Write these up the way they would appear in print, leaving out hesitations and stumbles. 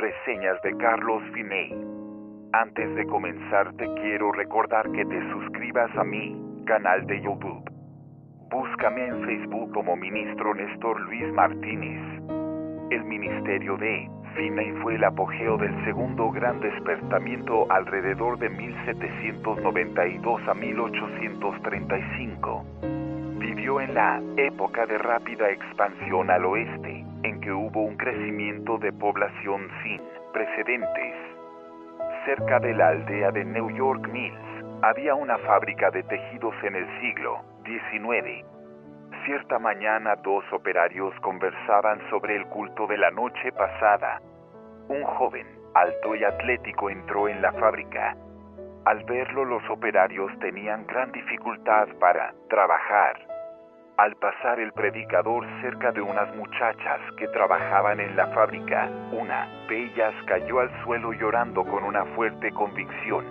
Reseñas de Carlos Finney. Antes de comenzar te quiero recordar que te suscribas a mi canal de YouTube. Búscame en Facebook como Ministro Néstor Luis Martínez. El ministerio de Finney fue el apogeo del segundo gran despertamiento alrededor de 1792 a 1835. Vivió en la época de rápida expansión al oeste, en que hubo un crecimiento de población sin precedentes. Cerca de la aldea de New York Mills, había una fábrica de tejidos en el siglo XIX. Cierta mañana, dos operarios conversaban sobre el culto de la noche pasada. Un joven, alto y atlético, entró en la fábrica. Al verlo, los operarios tenían gran dificultad para trabajar. Al pasar el predicador cerca de unas muchachas que trabajaban en la fábrica, una de ellas cayó al suelo llorando con una fuerte convicción.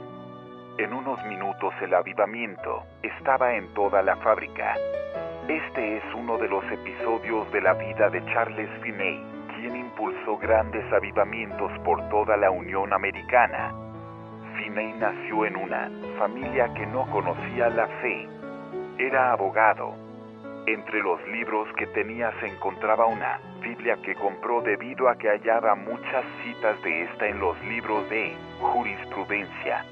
En unos minutos el avivamiento estaba en toda la fábrica. Este es uno de los episodios de la vida de Charles Finney, quien impulsó grandes avivamientos por toda la Unión Americana. Finney nació en una familia que no conocía la fe. Era abogado. Entre los libros que tenía se encontraba una Biblia que compró debido a que hallaba muchas citas de esta en los libros de jurisprudencia.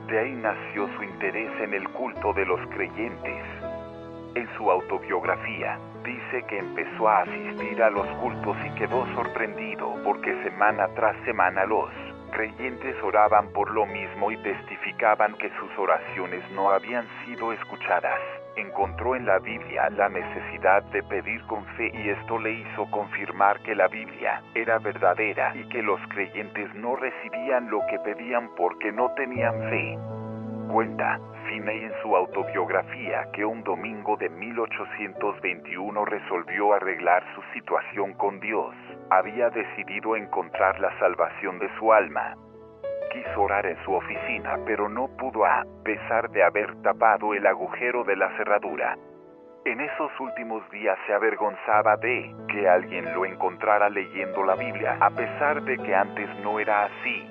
De ahí nació su interés en el culto de los creyentes. En su autobiografía, dice que empezó a asistir a los cultos y quedó sorprendido porque semana tras semana los creyentes oraban por lo mismo y testificaban que sus oraciones no habían sido escuchadas. Encontró en la Biblia la necesidad de pedir con fe y esto le hizo confirmar que la Biblia era verdadera y que los creyentes no recibían lo que pedían porque no tenían fe. Cuenta Finney en su autobiografía que un domingo de 1821 resolvió arreglar su situación con Dios. Había decidido encontrar la salvación de su alma. Quiso orar en su oficina, pero no pudo a pesar de haber tapado el agujero de la cerradura. En esos últimos días se avergonzaba de que alguien lo encontrara leyendo la Biblia, a pesar de que antes no era así.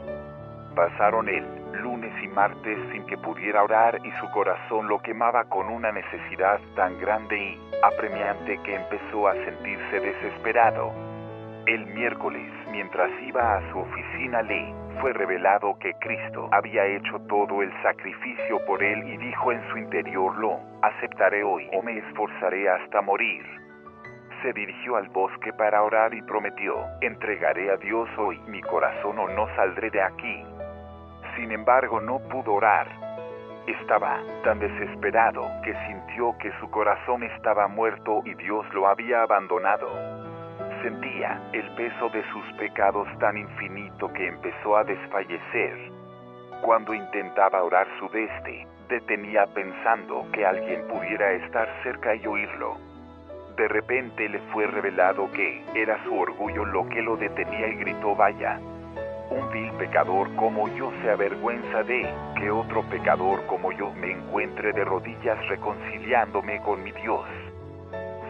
Pasaron el lunes y martes sin que pudiera orar y su corazón lo quemaba con una necesidad tan grande y apremiante que empezó a sentirse desesperado. El miércoles, mientras iba a su oficina, le fue revelado que Cristo había hecho todo el sacrificio por él y dijo en su interior: lo aceptaré hoy o me esforzaré hasta morir. Se dirigió al bosque para orar y prometió: entregaré a Dios hoy mi corazón o no saldré de aquí. Sin embargo, no pudo orar. Estaba tan desesperado que sintió que su corazón estaba muerto y Dios lo había abandonado. Sentía el peso de sus pecados tan infinito que empezó a desfallecer. Cuando intentaba orar detenía pensando que alguien pudiera estar cerca y oírlo. De repente le fue revelado que era su orgullo lo que lo detenía y gritó: vaya, un vil pecador como yo se avergüenza de que otro pecador como yo me encuentre de rodillas reconciliándome con mi Dios.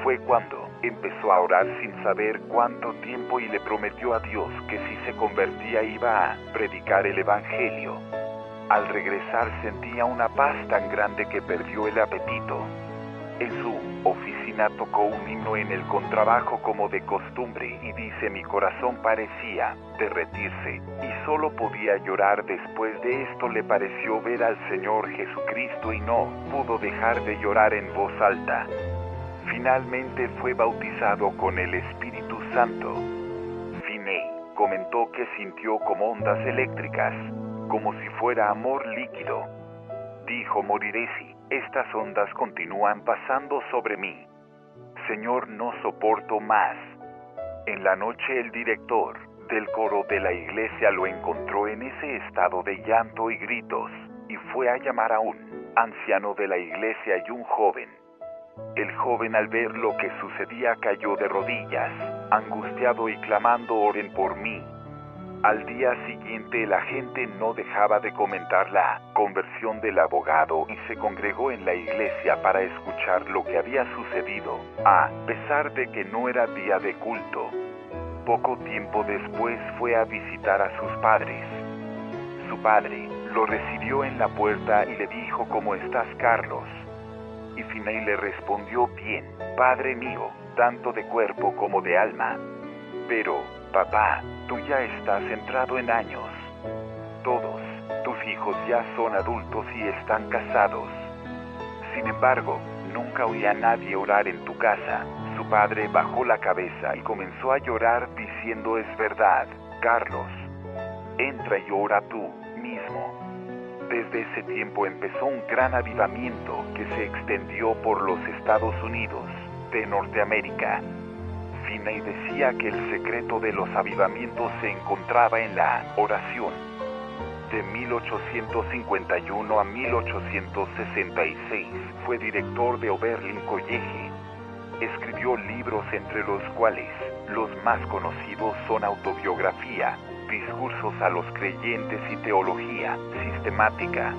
Fue cuando empezó a orar sin saber cuánto tiempo y le prometió a Dios que si se convertía iba a predicar el Evangelio. Al regresar sentía una paz tan grande que perdió el apetito. En su oficina tocó un himno en el contrabajo como de costumbre y dice: mi corazón parecía derretirse y solo podía llorar. Después de esto le pareció ver al Señor Jesucristo y no pudo dejar de llorar en voz alta. Finalmente fue bautizado con el Espíritu Santo. Finney comentó que sintió como ondas eléctricas, como si fuera amor líquido. Dijo: moriré si estas ondas continúan pasando sobre mí. Señor, no soporto más. En la noche el director del coro de la iglesia lo encontró en ese estado de llanto y gritos, y fue a llamar a un anciano de la iglesia y un joven. El joven, al ver lo que sucedía, cayó de rodillas, angustiado y clamando: oren por mí. Al día siguiente la gente no dejaba de comentar la conversión del abogado y se congregó en la iglesia para escuchar lo que había sucedido, a pesar de que no era día de culto. Poco tiempo después fue a visitar a sus padres. Su padre lo recibió en la puerta y le dijo: ¿Cómo estás, Carlos? Y Finney le respondió: bien, padre mío, tanto de cuerpo como de alma. Pero, papá, tú ya estás entrado en años. Todos tus hijos ya son adultos y están casados. Sin embargo, nunca oí a nadie orar en tu casa. Su padre bajó la cabeza y comenzó a llorar diciendo: es verdad, Carlos, entra y ora tú mismo. Desde ese tiempo empezó un gran avivamiento que se extendió por los Estados Unidos de Norteamérica. Finney decía que el secreto de los avivamientos se encontraba en la oración. De 1851 a 1866 fue director de Oberlin College. Escribió libros entre los cuales los más conocidos son Autobiografía, Discursos a los creyentes y Teología sistemática.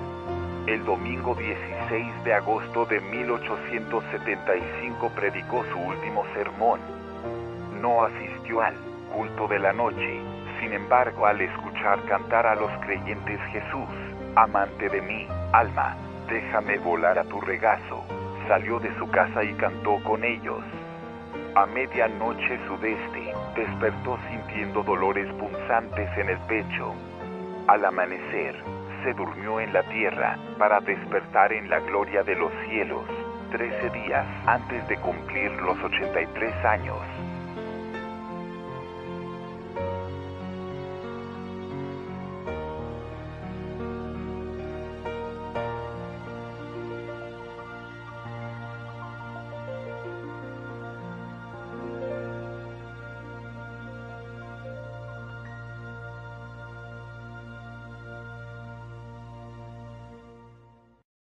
El domingo 16 de agosto de 1875 predicó su último sermón. No asistió al culto de la noche. Sin embargo, al escuchar cantar a los creyentes: Jesús, amante de mi alma, déjame volar a tu regazo, salió de su casa y cantó con ellos. A medianoche sudeste, despertó sintiendo dolores punzantes en el pecho. Al amanecer, se durmió en la tierra para despertar en la gloria de los cielos, 13 días antes de cumplir los 83 años.